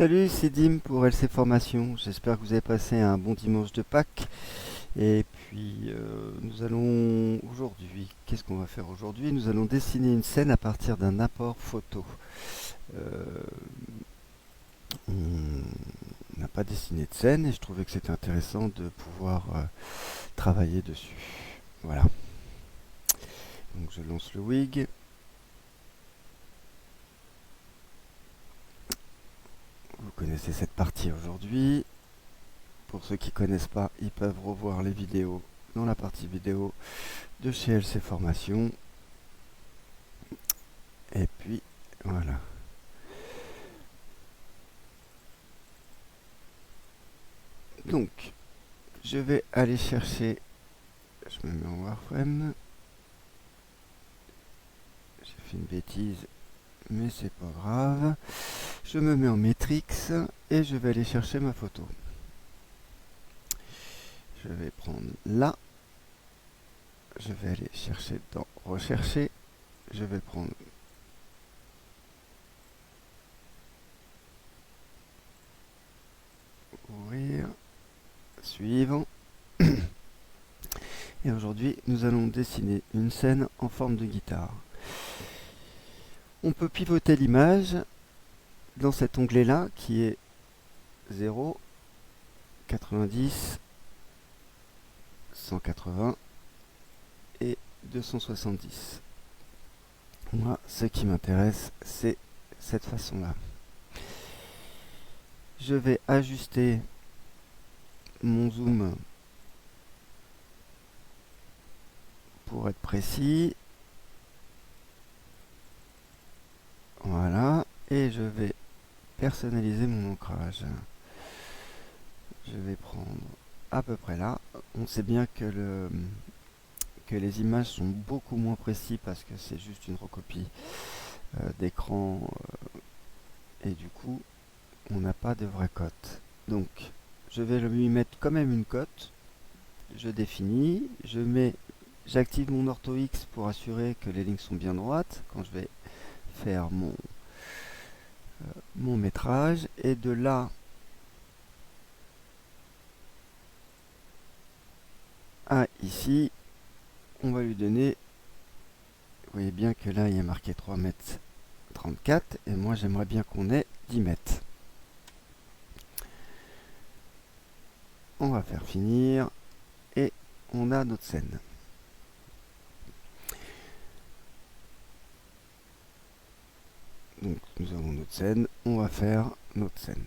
Salut, c'est Dim pour LC Formation. J'espère que vous avez passé un bon dimanche de Pâques. Et puis, nous allons aujourd'hui, qu'est-ce qu'on va faire aujourd'hui? Nous allons dessiner une scène à partir d'un apport photo. On n'a pas dessiné de scène et je trouvais que c'était intéressant de pouvoir travailler dessus. Voilà. Donc, je lance le WIG. Vous connaissez cette partie aujourd'hui. Pour ceux qui ne connaissent pas, ils peuvent revoir les vidéos dans la partie vidéo de chez LC Formation. Et puis, voilà. Donc, je vais aller chercher... Je me mets en Warframe. J'ai fait une bêtise, mais c'est pas grave. Je me mets en Matrix et je vais aller chercher ma photo. Je vais prendre là. Je vais aller chercher dans Rechercher. Je vais prendre Ouvrir. Suivant. Et aujourd'hui, nous allons dessiner une scène en forme de guitare. On peut pivoter l'image dans cet onglet-là qui est 0, 90, 180 et 270. Moi, ce qui m'intéresse, c'est cette façon-là. Je vais ajuster mon zoom pour être précis. Voilà. Et je vais personnaliser mon ancrage. Je vais prendre à peu près là. On sait bien que les images sont beaucoup moins précises parce que c'est juste une recopie d'écran et du coup on n'a pas de vraie cote. Donc je vais lui mettre quand même une cote. Je définis, j'active mon ortho X pour assurer que les lignes sont bien droites quand je vais faire mon métrage, et de là à ici on va lui donner, vous voyez bien que là il y a marqué 3 mètres 34 et moi j'aimerais bien qu'on ait 10 mètres. On va faire finir et on a notre scène. nous avons notre scène, on va faire notre scène.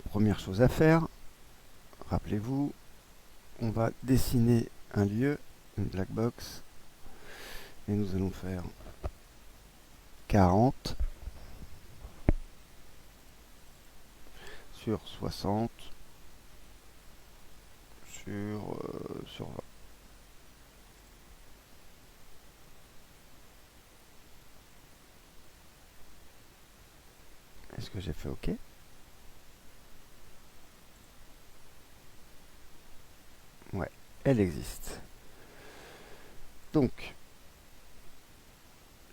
Première chose à faire, rappelez-vous, on va dessiner un lieu, une black box, et nous allons faire 40 sur 60 sur 20. Est-ce que j'ai fait OK? Ouais, elle existe. Donc,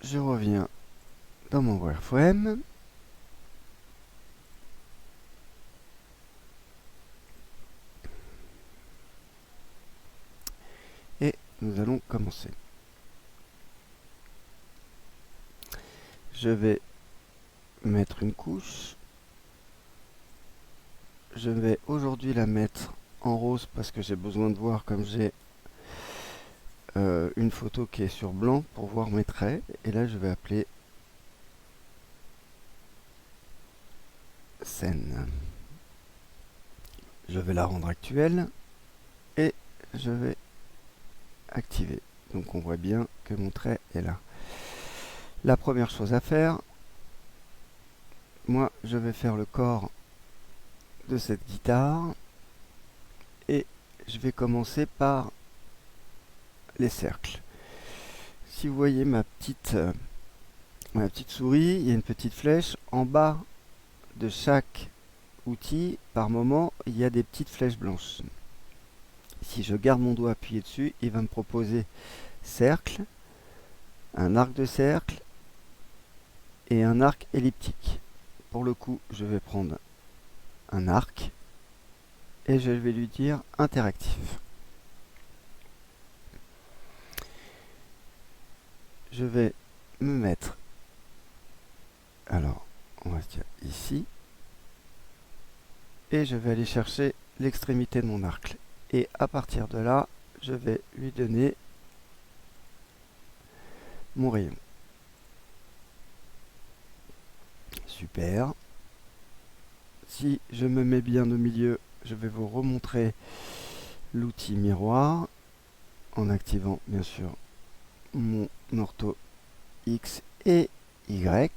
je reviens dans mon wireframe. Et nous allons commencer. Je vais mettre une couche. Je vais aujourd'hui la mettre en rose parce que j'ai besoin de voir comme j'ai une photo qui est sur blanc pour voir mes traits. Et là, je vais appeler scène. Je vais la rendre actuelle et je vais activer. Donc on voit bien que mon trait est là. La première chose à faire, moi je vais faire le corps de cette guitare et je vais commencer par les cercles. Si vous voyez ma petite souris, il y a une petite flèche en bas de chaque outil. Par moment, il y a des petites flèches blanches. Si je garde mon doigt appuyé dessus, il va me proposer cercle, un arc de cercle et un arc elliptique. Pour le coup, je vais prendre un arc et je vais lui dire interactif. Je vais me mettre, alors on va se dire ici, et je vais aller chercher l'extrémité de mon arc. Et à partir de là, je vais lui donner mon rayon. Super. Si je me mets bien au milieu, je vais vous remontrer l'outil miroir en activant bien sûr mon ortho X et Y.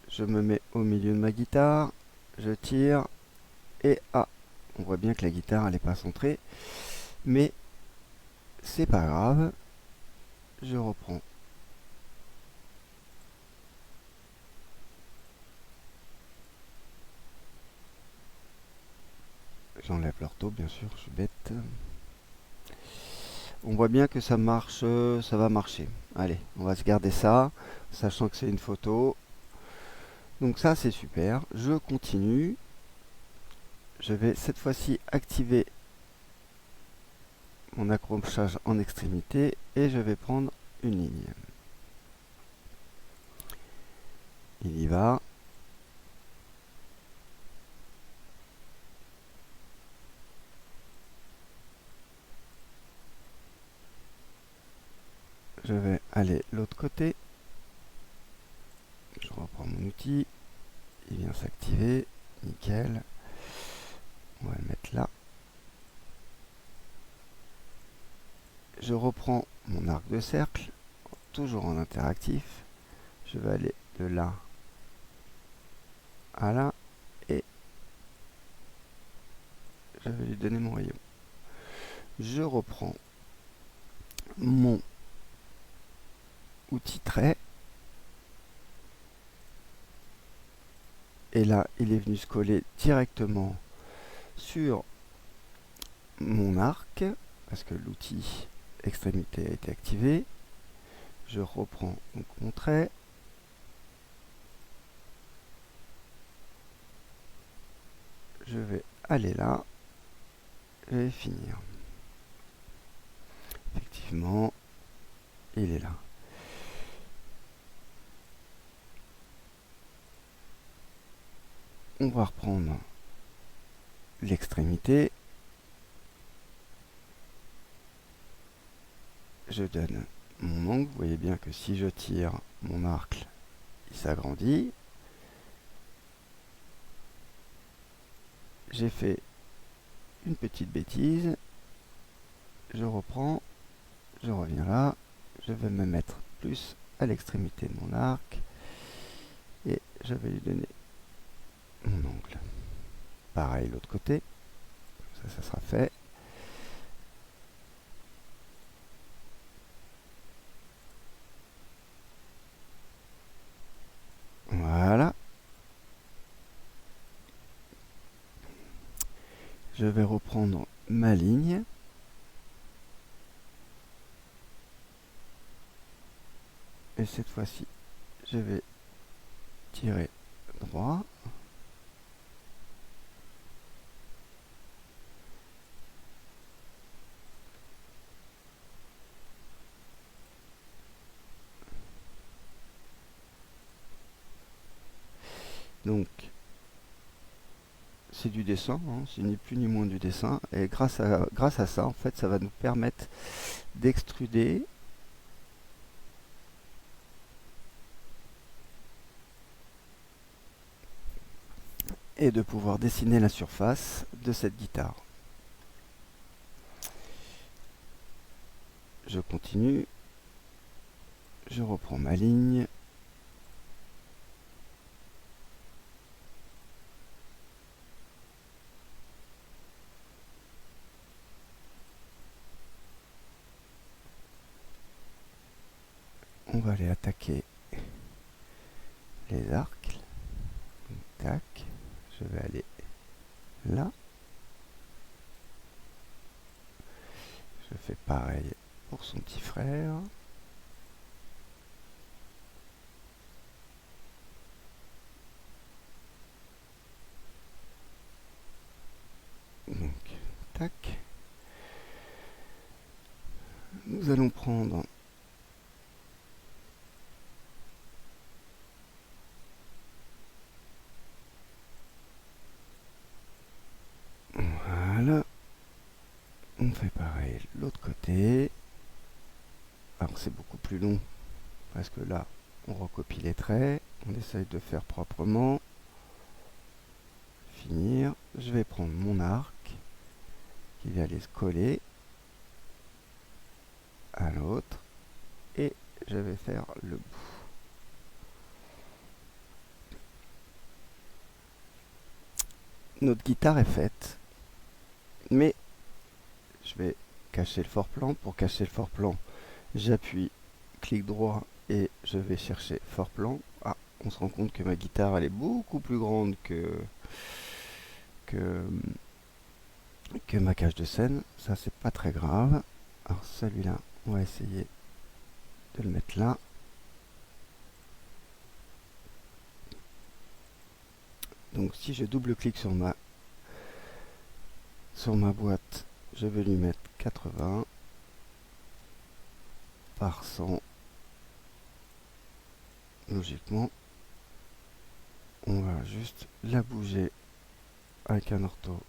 Je me mets au milieu de ma guitare, je tire et on voit bien que la guitare elle n'est pas centrée, mais c'est pas grave. Je reprends. J'enlève l'ortho, bien sûr, je suis bête. On voit bien que ça marche, ça va marcher. Allez, on va se garder ça, sachant que c'est une photo. Donc ça, c'est super. Je continue. Je vais cette fois-ci activer mon accrochage en extrémité et je vais prendre une ligne. Il y va. Je vais aller l'autre côté. Je reprends mon outil. Il vient s'activer. Nickel. On va le mettre là. Je reprends mon arc de cercle, toujours en interactif. Je vais aller de là à là et je vais lui donner mon rayon. Je reprends mon outil trait et là il est venu se coller directement sur mon arc parce que l'outil extrémité a été activé. Je reprends donc mon trait. Je vais aller là. Je vais finir. Effectivement, il est là. On va reprendre l'extrémité. Je donne mon angle. Vous voyez bien que si je tire mon arc, il s'agrandit. J'ai fait une petite bêtise. Je reprends, je reviens là. Je vais me mettre plus à l'extrémité de mon arc. Et je vais lui donner mon angle. Pareil l'autre côté. Ça sera fait. Voilà. Je vais reprendre ma ligne. Et cette fois-ci, je vais tirer droit. Donc, c'est du dessin, hein, c'est ni plus ni moins du dessin. Et grâce à ça, en fait, ça va nous permettre d'extruder et de pouvoir dessiner la surface de cette guitare. Je continue, je reprends ma ligne. On va aller attaquer les arcs. Tac, je vais aller là. Je fais pareil pour son petit frère. Donc, tac. Nous allons prendre voilà. On fait pareil de l'autre côté. Alors c'est beaucoup plus long parce que là on recopie les traits, on essaye de faire proprement. Finir. Je vais prendre mon arc qui va aller se coller à l'autre et je vais faire le bout. Notre guitare est faite, mais je vais cacher le fort-plan. Pour cacher le fort-plan, j'appuie clic droit et je vais chercher fort-plan. Ah, on se rend compte que ma guitare elle est beaucoup plus grande que ma cage de scène. Ça c'est pas très grave. Alors celui-là, on va essayer de le mettre là. Donc si je double-clique sur ma boîte, je vais lui mettre 80 par 100. Logiquement, on va juste la bouger avec un ortho.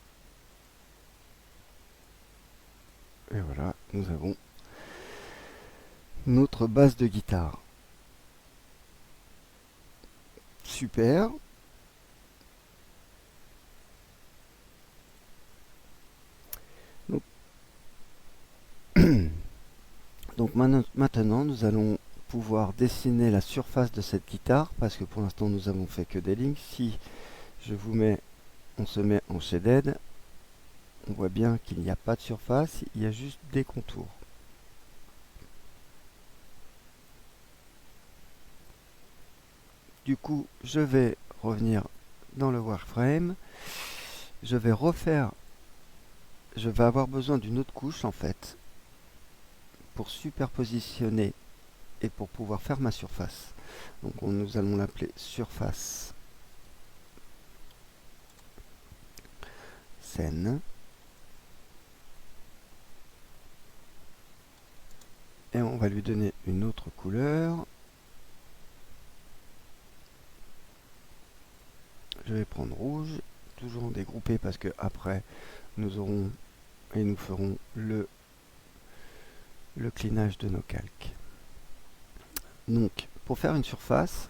Et voilà, nous avons notre base de guitare. Super. Donc maintenant, nous allons pouvoir dessiner la surface de cette guitare parce que pour l'instant, nous avons fait que des lignes. Si je vous mets, on se met en shaded, on voit bien qu'il n'y a pas de surface, il y a juste des contours. Du coup, je vais revenir dans le wireframe. Je vais avoir besoin d'une autre couche en fait pour superpositionner et pour pouvoir faire ma surface. Donc nous allons l'appeler surface scène. Et on va lui donner une autre couleur. Je vais prendre rouge, toujours en dégroupé parce que après nous aurons et nous ferons le clinage de nos calques. Donc, pour faire une surface,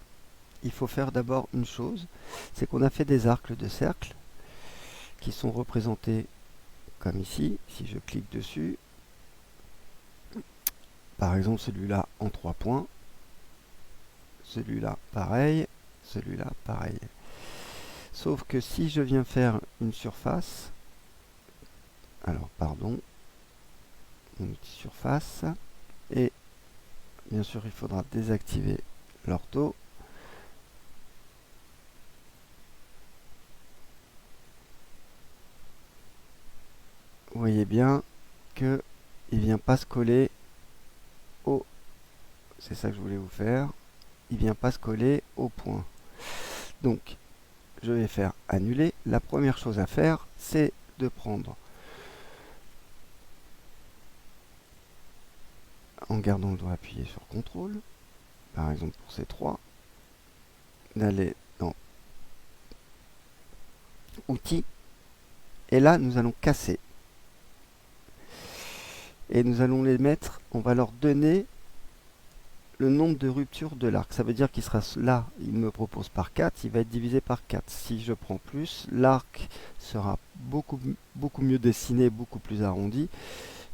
il faut faire d'abord une chose, c'est qu'on a fait des arcs de cercle qui sont représentés comme ici. Si je clique dessus, par exemple celui-là en 3 points, celui-là pareil, celui-là pareil. Sauf que si je viens faire une surface, alors pardon, mon outil surface, et bien sûr il faudra désactiver l'ortho. Vous voyez bien que il vient pas se coller au, c'est ça que je voulais vous faire, il vient pas se coller au point. Donc je vais faire annuler. La première chose à faire, c'est de prendre, en gardant le doigt appuyé sur CTRL, par exemple pour ces trois, d'aller dans Outils, et là nous allons casser. Et nous allons les mettre, on va leur donner le nombre de ruptures de l'arc. Ça veut dire qu'il sera là, il me propose par 4, il va être divisé par 4. Si je prends plus, l'arc sera beaucoup mieux dessiné, beaucoup plus arrondi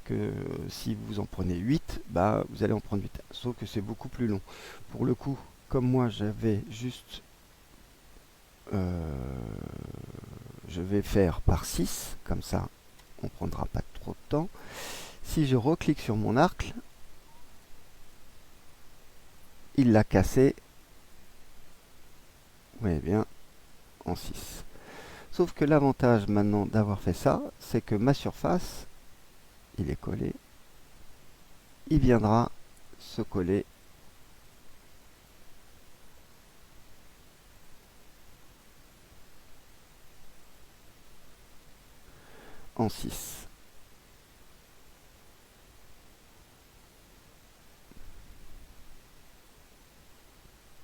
que si vous en prenez 8, bah, vous allez en prendre 8. Sauf que c'est beaucoup plus long. Pour le coup, comme moi j'avais juste... je vais faire par 6, comme ça on ne prendra pas trop de temps. Si je reclique sur mon arc, il l'a cassé, vous voyez bien, en 6. Sauf que l'avantage maintenant d'avoir fait ça, c'est que ma surface, il est collé, il viendra se coller en 6.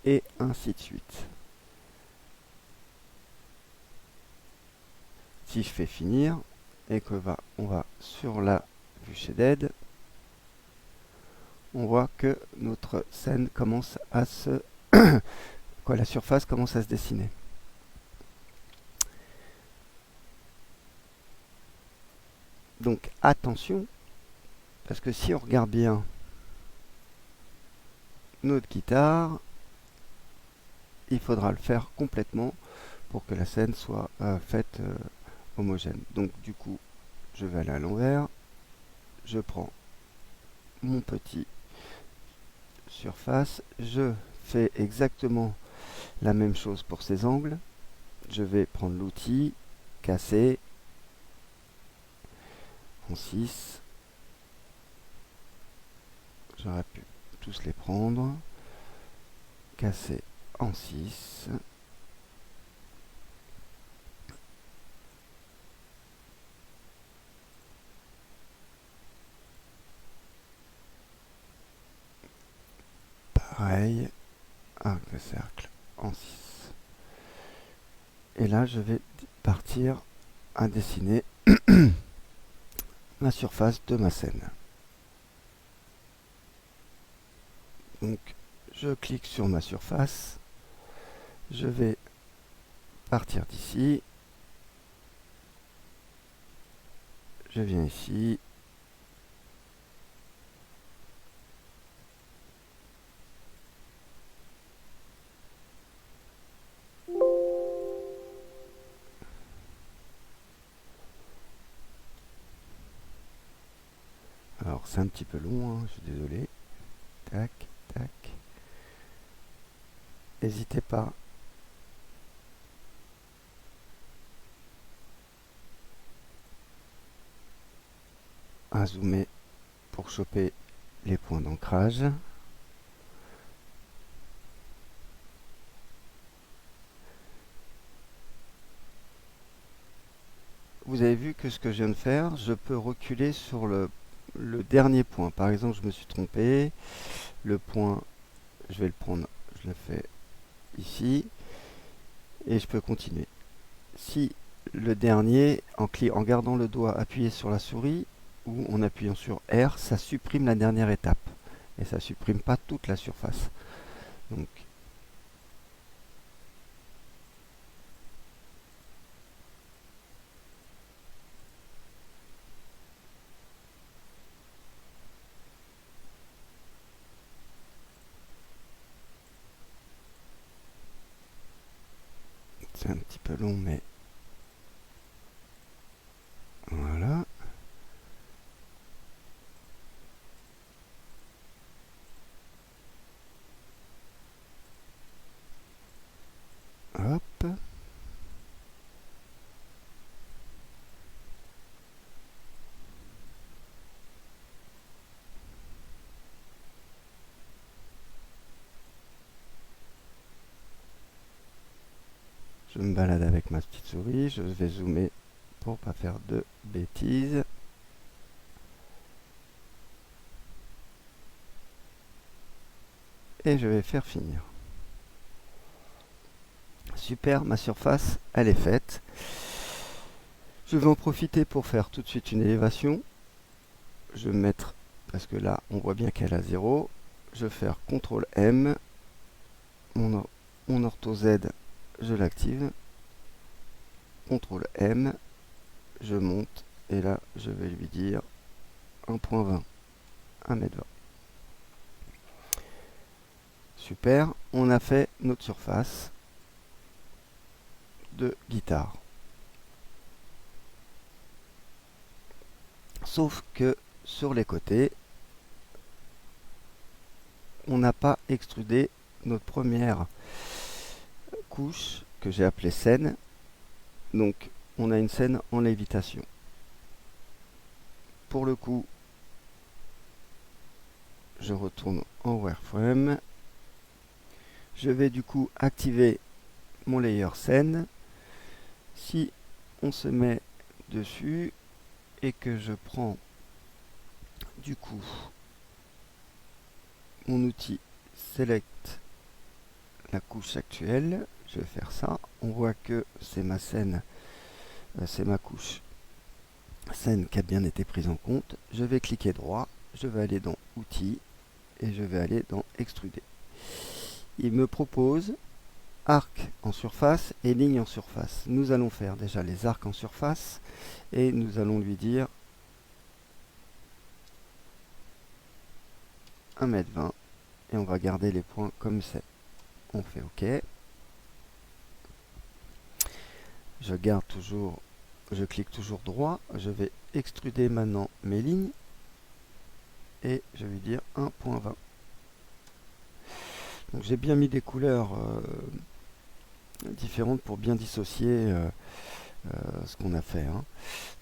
Et ainsi de suite. Si je fais finir et que on va sur la vue shaded, on voit que notre scène commence à se la surface commence à se dessiner. Donc attention, parce que si on regarde bien notre guitare, il faudra le faire complètement pour que la scène soit faite homogène. Donc du coup, je vais aller à l'envers, je prends mon petit surface, je fais exactement la même chose pour ces angles. Je vais prendre l'outil, casser en 6. J'aurais pu tous les prendre, casser en 6. Pareil, arc de cercle en 6. Et là, je vais partir à dessiner la surface de ma scène. Donc, je clique sur ma surface, je vais partir d'ici, je viens ici, alors c'est un petit peu long, hein, je suis désolé, tac, tac, n'hésitez pas à zoomer pour choper les points d'ancrage. Vous avez vu que ce que je viens de faire, je peux reculer sur le dernier point. Par exemple, je me suis trompé, le point, je vais le prendre, je le fais ici, et je peux continuer. Si le dernier, en gardant le doigt appuyé sur la souris, ou en appuyant sur R, ça supprime la dernière étape. et ça supprime pas toute la surface. Donc c'est un petit peu long, mais voilà. Hop. Je me balade avec ma petite souris, je vais zoomer pour pas faire de bêtises. Et je vais faire finir. Super, ma surface, elle est faite. Je vais en profiter pour faire tout de suite une élévation. Je vais mettre, parce que là, on voit bien qu'elle est à 0. Je vais faire CTRL M. Mon ortho Z, je l'active. CTRL M. Je monte. Et là, je vais lui dire 1.20. 1m20. Super, on a fait notre surface de guitare. Sauf que sur les côtés, on n'a pas extrudé notre première couche que j'ai appelée scène. Donc on a une scène en lévitation. Pour le coup, je retourne en wireframe. Je vais du coup activer mon layer scène. Si on se met dessus et que je prends du coup mon outil select la couche actuelle, je vais faire ça. On voit que c'est ma scène, c'est ma couche scène qui a bien été prise en compte. Je vais cliquer droit, je vais aller dans outils et je vais aller dans extruder. Il me propose arc en surface et ligne en surface. Nous allons faire déjà les arcs en surface et nous allons lui dire 1m20 et on va garder les points comme c'est. On fait OK. Je garde toujours, je clique toujours droit. Je vais extruder maintenant mes lignes et je vais lui dire 1.20. Donc j'ai bien mis des couleurs différentes pour bien dissocier ce qu'on a fait.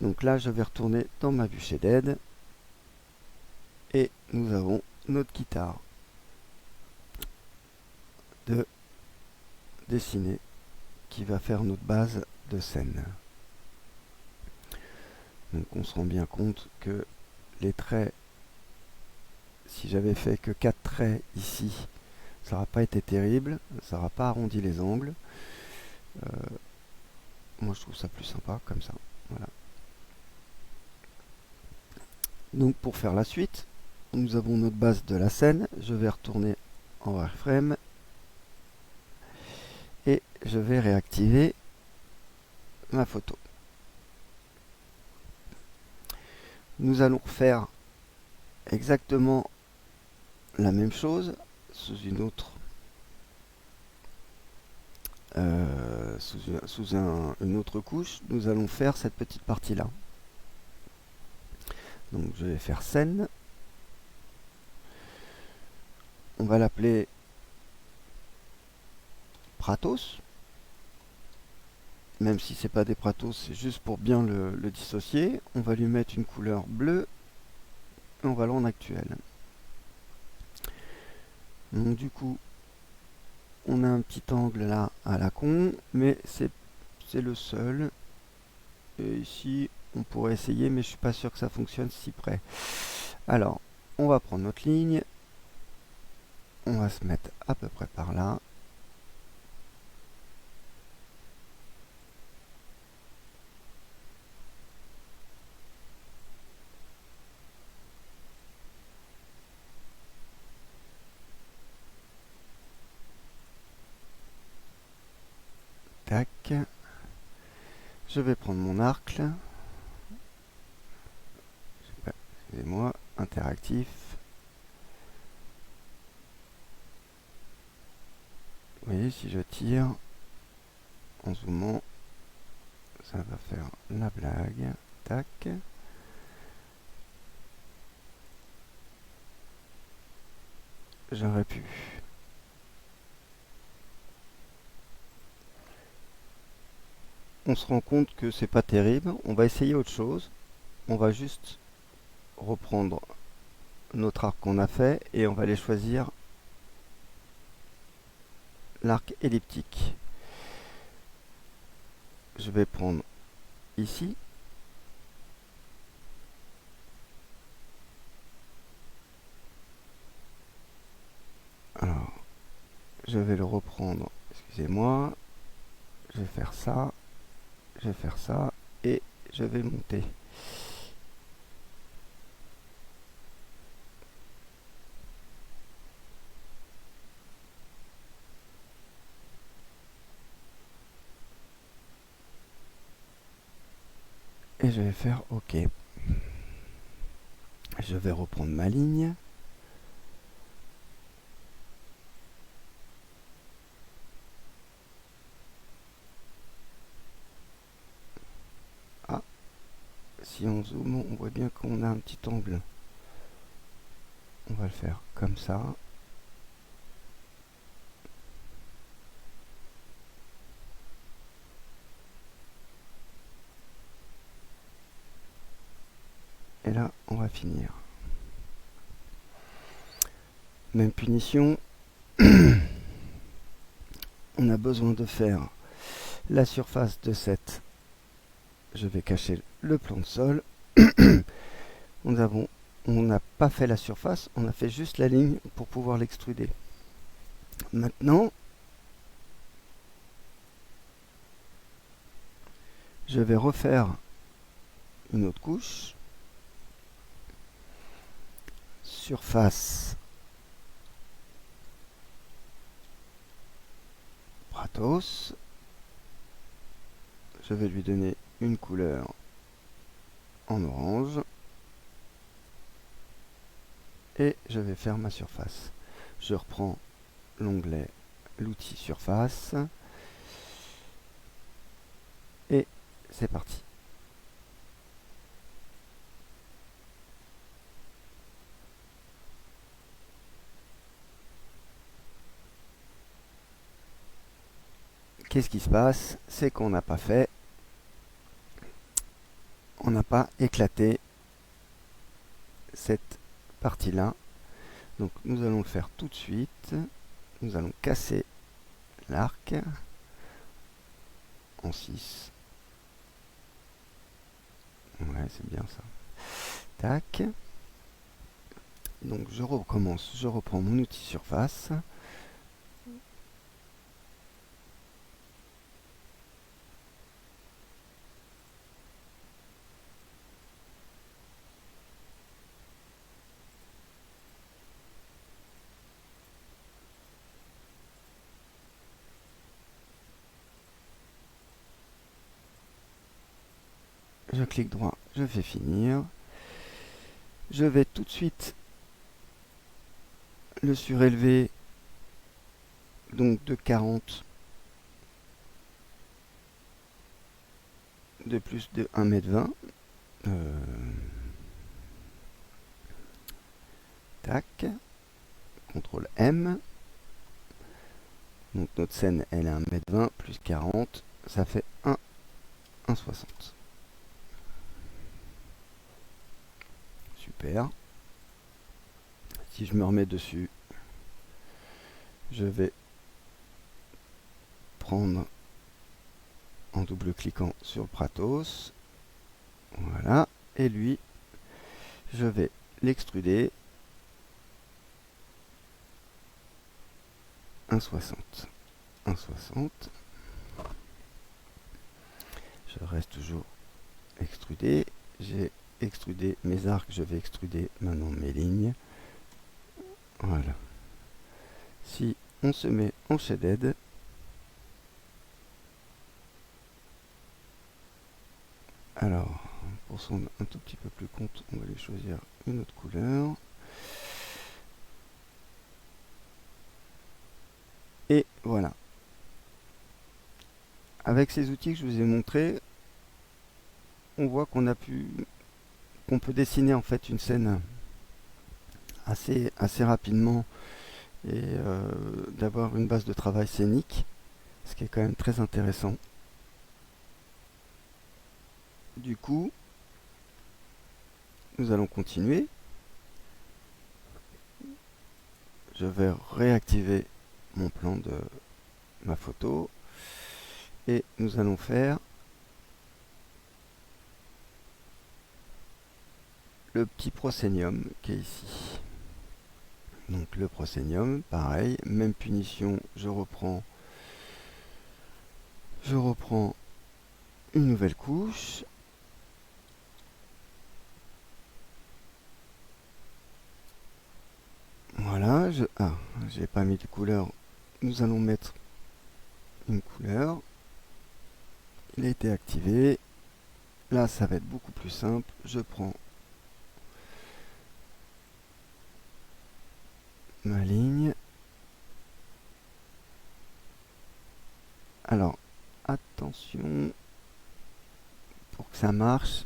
Donc là, je vais retourner dans ma vue shaded et nous avons notre guitare de dessiner qui va faire notre base de scène. Donc on se rend bien compte que les traits, si j'avais fait que 4 traits ici, ça n'aura pas été terrible, ça n'aura pas arrondi les angles. Moi je trouve ça plus sympa comme ça. Voilà. Donc pour faire la suite, nous avons notre base de la scène. Je vais retourner en wireframe et je vais réactiver ma photo. Nous allons faire exactement la même chose sous une autre une autre couche. Nous allons faire cette petite partie là. Donc je vais faire scène. On va l'appeler Pratos. Même si c'est pas des Pratos, c'est juste pour bien le dissocier. On va lui mettre une couleur bleue et on va le rendre actuel. Donc du coup, on a un petit angle là à la con, mais c'est le seul. Et ici, on pourrait essayer, mais je suis pas sûr que ça fonctionne si près. Alors, on va prendre notre ligne. On va se mettre à peu près par là. tac. Je vais prendre mon arc là. Excusez-moi, interactif. Vous voyez, si je tire en zoomant, ça va faire la blague. Tac. J'aurais pu. On se rend compte que c'est pas terrible. On va essayer autre chose. On va juste reprendre notre arc qu'on a fait et on va aller choisir l'arc elliptique. Je vais prendre ici. Alors, je vais le reprendre. Excusez-moi. Je vais faire ça. Je vais faire ça. Et je vais monter. Et je vais faire OK. Je vais reprendre ma ligne. Ah, si on zoome, on voit bien qu'on a un petit angle. On va le faire comme ça. Et là, on va finir. Même punition. On a besoin de faire la surface de cette. Je vais cacher le plan de sol. On n'a pas fait la surface, on a fait juste la ligne pour pouvoir l'extruder. Maintenant, je vais refaire une autre couche. Surface Pratos. Je vais lui donner une couleur en orange. Et je vais faire ma surface. Je reprends l'onglet, l'outil surface. Et c'est parti. Qu'est-ce qui se passe? C'est qu'on n'a pas fait, on n'a pas éclaté cette partie-là. Donc nous allons le faire tout de suite. Nous allons casser l'arc en 6. Ouais, c'est bien ça. Tac. Donc je recommence, je reprends mon outil surface. Je clique droit, je fais finir. Je vais tout de suite le surélever donc de 40 de plus de 1,20 m. Tac. CTRL M. Donc notre scène elle est 1,20 m plus 40, ça fait 1,60 m. Super. Si je me remets dessus, je vais prendre en double-cliquant sur Pratos. Voilà. Et lui, je vais l'extruder 1,60 m. 1,60 m. Je reste toujours extrudé. J'ai extrudé mes arcs, je vais extruder maintenant mes lignes. Voilà. Si on se met en shaded, pour se rendre un tout petit peu plus compte, on va lui choisir une autre couleur. Et voilà. Avec ces outils que je vous ai montrés, on voit qu'on peut dessiner en fait une scène assez rapidement et d'avoir une base de travail scénique, ce qui est quand même très intéressant. Du coup, nous allons continuer. Je vais réactiver mon plan de ma photo et nous allons faire le petit proscénium qui est ici. Donc le proscénium, pareil, même punition, je reprends une nouvelle couche. Voilà, j'ai pas mis de couleur. Nous allons mettre une couleur. Il a été activé. Là, ça va être beaucoup plus simple. Je prends ma ligne. Alors, attention, pour que ça marche,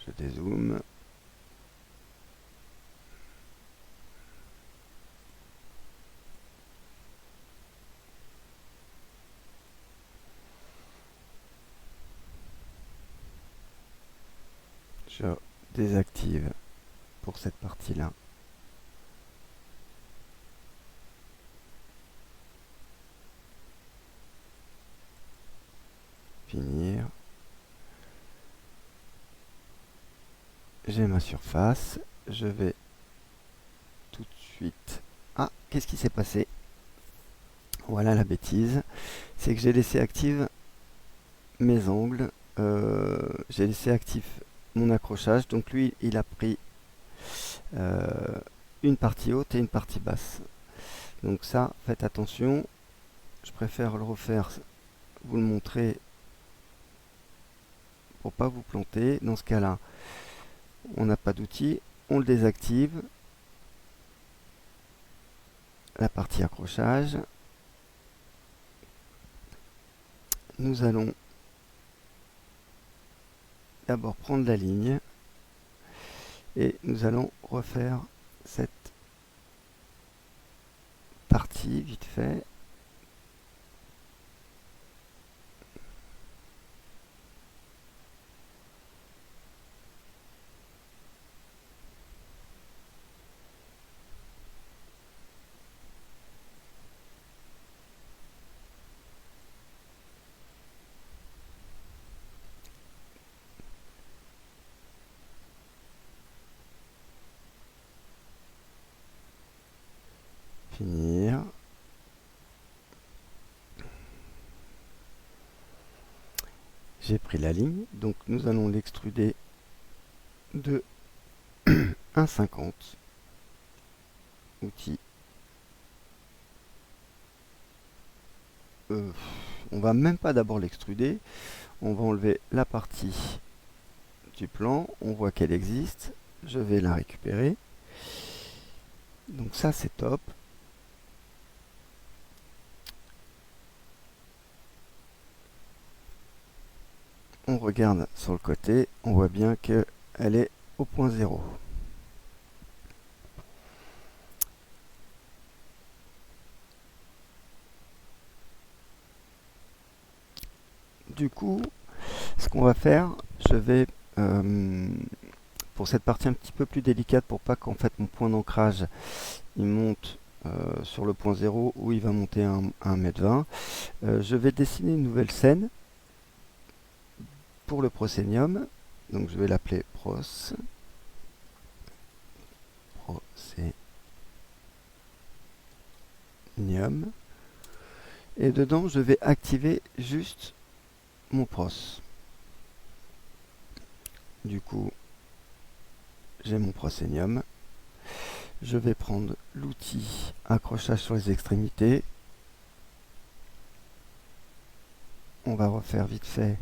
je dézoome. Je désactive pour cette partie-là. Finir. J'ai ma surface. Je vais tout de suite... Ah, qu'est-ce qui s'est passé? Voilà la bêtise. C'est que j'ai laissé active mes angles. J'ai laissé actif mon accrochage. Donc lui, il a pris une partie haute et une partie basse. Donc ça, faites attention. Je préfère le refaire, vous le montrer pour pas vous planter. Dans ce cas-là, on n'a pas d'outil, on le désactive. La partie accrochage. Nous allons d'abord prendre la ligne et nous allons refaire cette partie vite fait. Finir. J'ai pris la ligne, donc nous allons l'extruder de 1,50. Outil. On va même pas d'abord l'extruder, on va enlever la partie du plan, on voit qu'elle existe, je vais la récupérer. Donc ça c'est top. On regarde sur le côté, on voit bien qu'elle est au point 0. Du coup, ce qu'on va faire, je vais, pour cette partie un petit peu plus délicate, pour pas qu'en fait mon point d'ancrage il monte sur le point 0 où il va monter à 1,20 m, je vais dessiner une nouvelle scène pour le proscénium. Donc je vais l'appeler proscénium. Et dedans, je vais activer juste mon pros. Du coup, j'ai mon proscénium. Je vais prendre l'outil accrochage sur les extrémités. On va refaire vite fait.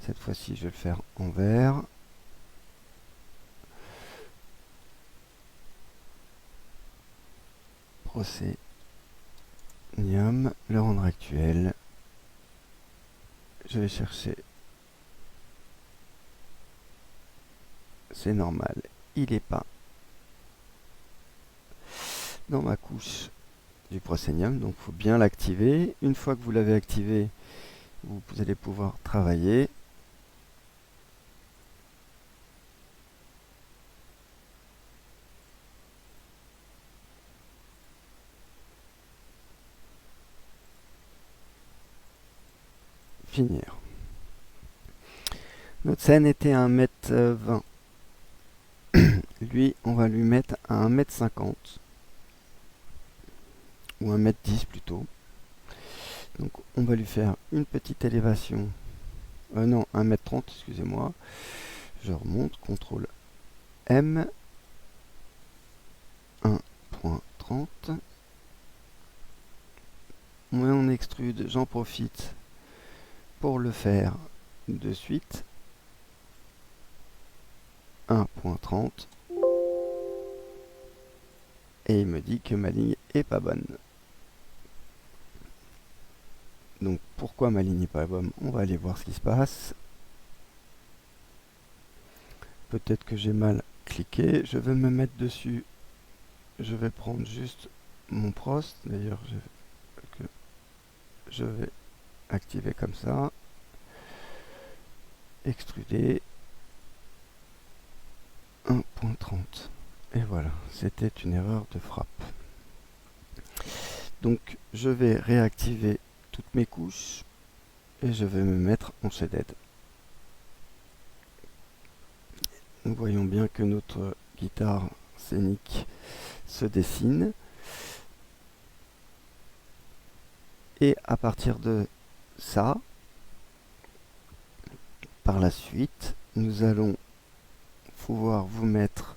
Cette fois-ci, je vais le faire en vert. Proscenium, le rendre actuel. Je vais chercher. C'est normal, il n'est pas dans ma couche du Proscenium, donc il faut bien l'activer. Une fois que vous l'avez activé, vous allez pouvoir travailler. Finir. Notre scène était à 1m20. Lui, on va lui mettre à 1m50. Ou 1m10 plutôt. Donc on va lui faire une petite élévation. Non, 1m30, excusez-moi. Je remonte, CTRL M. 1.30. Moi on extrude, j'en profite pour le faire de suite. 1.30. Et il me dit que ma ligne est pas bonne. Donc pourquoi ma ligne n'est pas bonne? On va aller voir ce qui se passe. Peut-être que j'ai mal cliqué. Je vais me mettre dessus. Je vais prendre juste mon prost. D'ailleurs, je vais activer comme ça. Extruder. 1.30. Et voilà, c'était une erreur de frappe. Donc je vais réactiver toutes mes couches et je vais me mettre en shaded. Nous voyons bien que notre guitare scénique se dessine. Et à partir de ça, par la suite, nous allons pouvoir vous mettre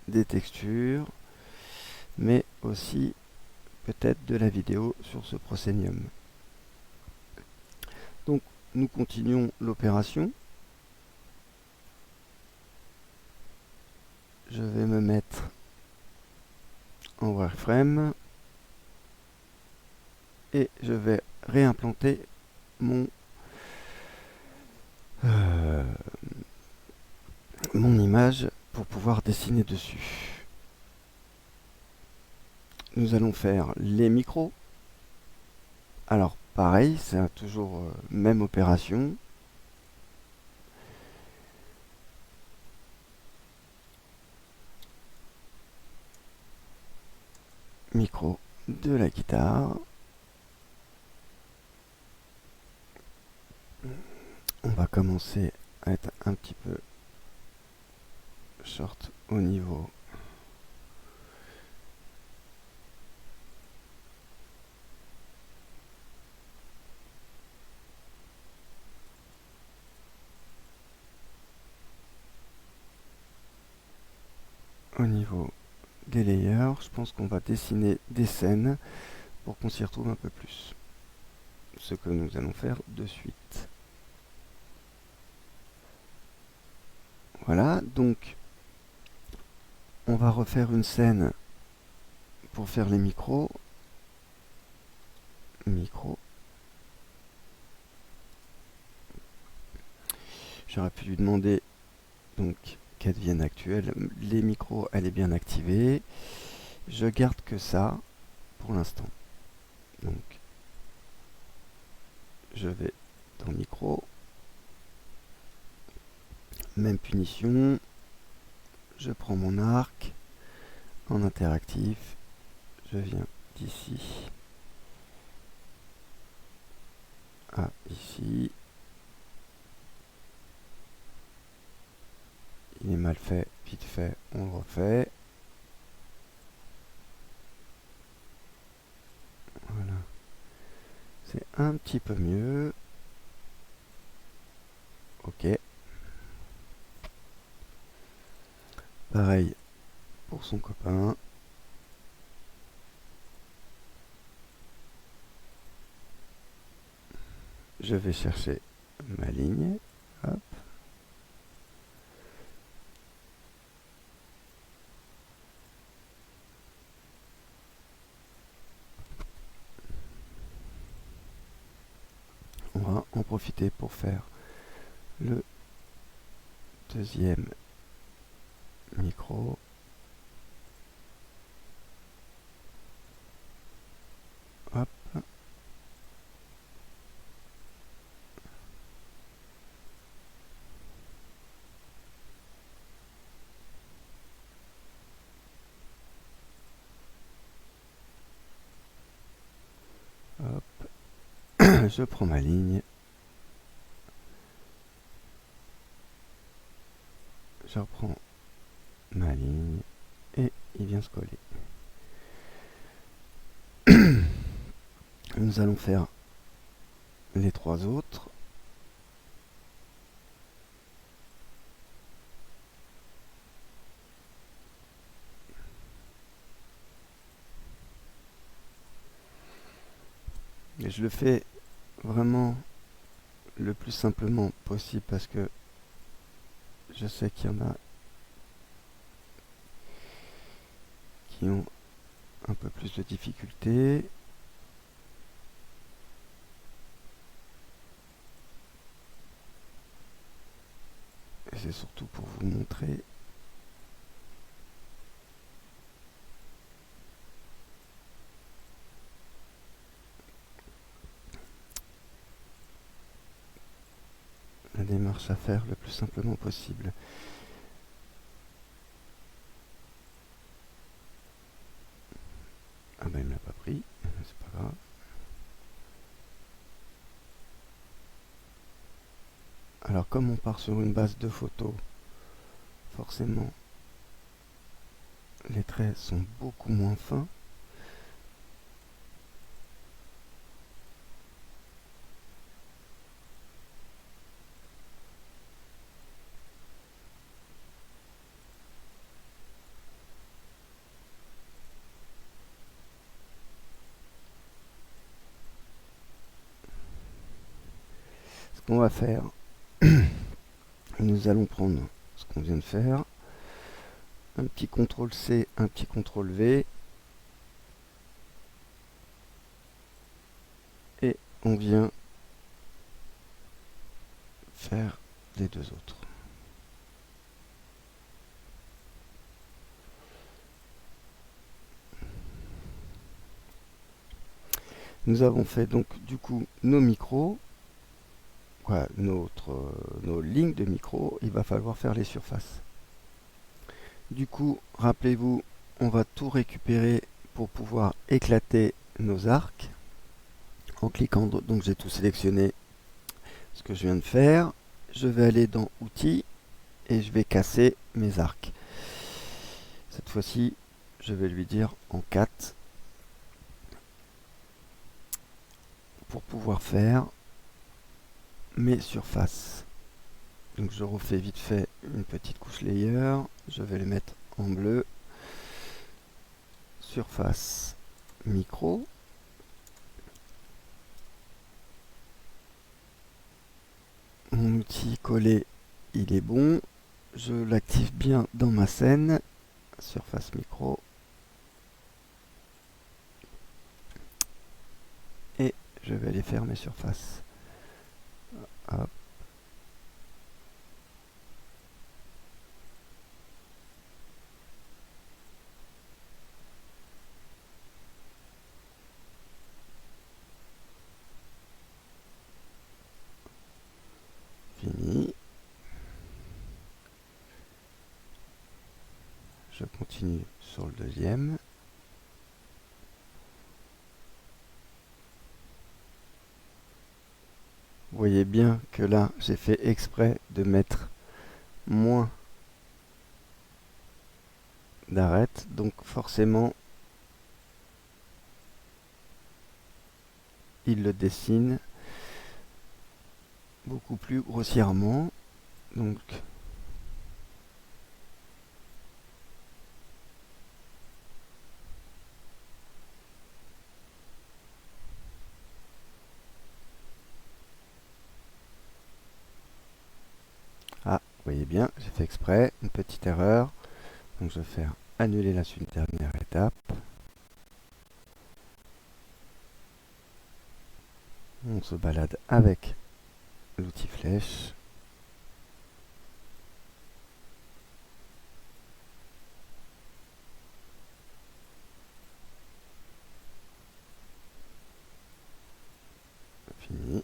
des textures, mais aussi peut-être de la vidéo sur ce Proscenium. Donc nous continuons l'opération. Je vais me mettre en wireframe et je vais réimplanter mon image pour pouvoir dessiner dessus. Nous allons faire les micros. Alors pareil, c'est toujours même opération. Micro de la guitare. On va commencer à être un petit peu short au niveau des layers. Je pense qu'on va dessiner des scènes pour qu'on s'y retrouve un peu plus. Ce que nous allons faire de suite. Voilà, donc on va refaire une scène pour faire les micros. Micro. J'aurais pu lui demander donc qu'elle devienne actuelle. Les micros, elle est bien activée. Je garde que ça pour l'instant. Donc je vais dans micro. Même punition. Je prends mon arc en interactif. Je viens d'ici à ici. Il est mal fait, vite fait, on le refait. Voilà. C'est un petit peu mieux. Ok. Pareil pour son copain. je vais chercher ma ligne. Hop. On va en profiter pour faire le deuxième micro. Hop. Hop. Je prends ma ligne. Je reprends ma ligne et il vient se coller. Nous allons faire les trois autres. Et je le fais vraiment le plus simplement possible parce que je sais qu'il y en a qui ont un peu plus de difficultés. Et c'est surtout pour vous montrer la démarche à faire le plus simplement possible. Ah ben il ne l'a pas pris, c'est pas grave. Alors comme on part sur une base de photos, forcément les traits sont beaucoup moins fins. Ce qu'on va faire, nous allons prendre ce qu'on vient de faire, un petit CTRL C, un petit CTRL V, et on vient faire les deux autres. Nous avons fait donc du coup nos micros, nos lignes de micros. Il va falloir faire les surfaces. Du coup, rappelez-vous, on va tout récupérer pour pouvoir éclater nos arcs. En cliquant, donc j'ai tout sélectionné ce que je viens de faire. Je vais aller dans Outils et je vais casser mes arcs. Cette fois-ci, je vais lui dire en 4 pour pouvoir faire mes surfaces. Donc je refais vite fait une petite couche layer, je vais les mettre en bleu. Surface micro. Mon outil collé, il est bon. Je l'active bien dans ma scène. Surface micro. Et je vais aller faire mes surfaces. Hop. Fini. Je continue sur le deuxième. Vous voyez bien que là, j'ai fait exprès de mettre moins d'arêtes. Donc forcément, il le dessine beaucoup plus grossièrement. Donc voyez bien, j'ai fait exprès, une petite erreur. Donc je vais faire annuler la suite dernière étape. On se balade avec l'outil flèche. Fini.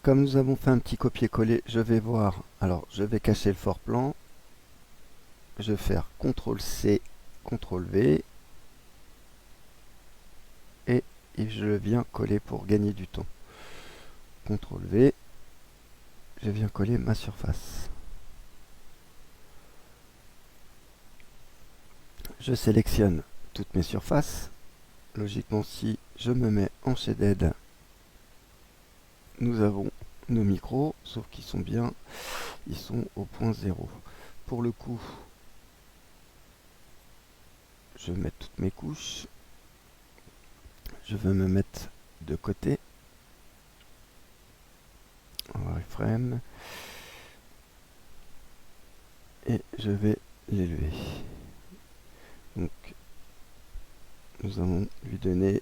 Comme nous avons fait un petit copier-coller, je vais voir. Alors, je vais cacher le fort plan. Je vais faire CTRL-C, CTRL-V. Et je viens coller pour gagner du temps. CTRL-V. Je viens coller ma surface. Je sélectionne toutes mes surfaces. Logiquement, si je me mets en shaded, nous avons nos micros, sauf qu'ils sont bien, ils sont au point 0. Pour le coup, je vais mettre toutes mes couches. Je vais me mettre de côté. En wireframe. Et je vais l'élever. Donc, nous allons lui donner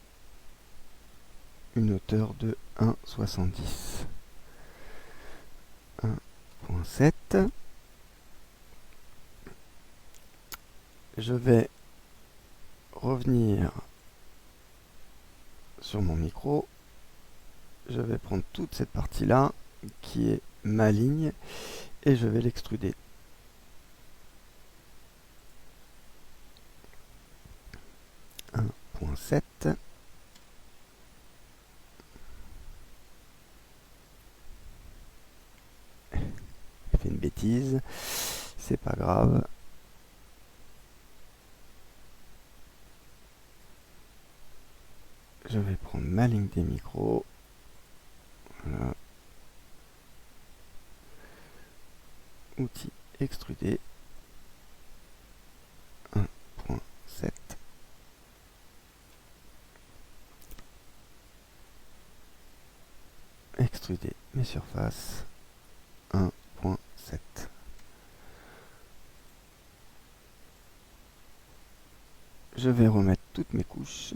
une hauteur de 1,70. 1,7. Je vais revenir sur mon micro. Je vais prendre toute cette partie-là, qui est ma ligne, et je vais l'extruder. .7. J'ai fait une bêtise, c'est pas grave. Je vais prendre ma ligne des micros. Voilà. Outil extruder. 1.7. Extruder mes surfaces. 1.7. Je vais remettre toutes mes couches.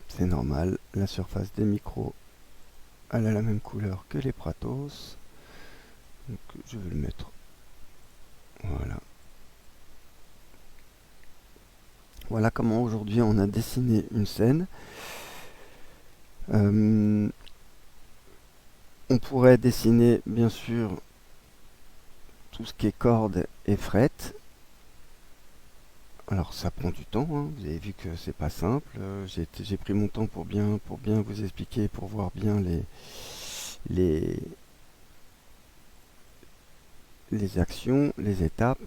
C'est normal, la surface des micros, elle a la même couleur que les Pratos. Donc je vais le mettre. Voilà. Voilà comment aujourd'hui on a dessiné une scène. On pourrait dessiner bien sûr tout ce qui est cordes et frettes. Alors ça prend du temps, hein. Vous avez vu que c'est pas simple. J'ai pris mon temps pour bien vous expliquer, pour voir bien les actions, les étapes.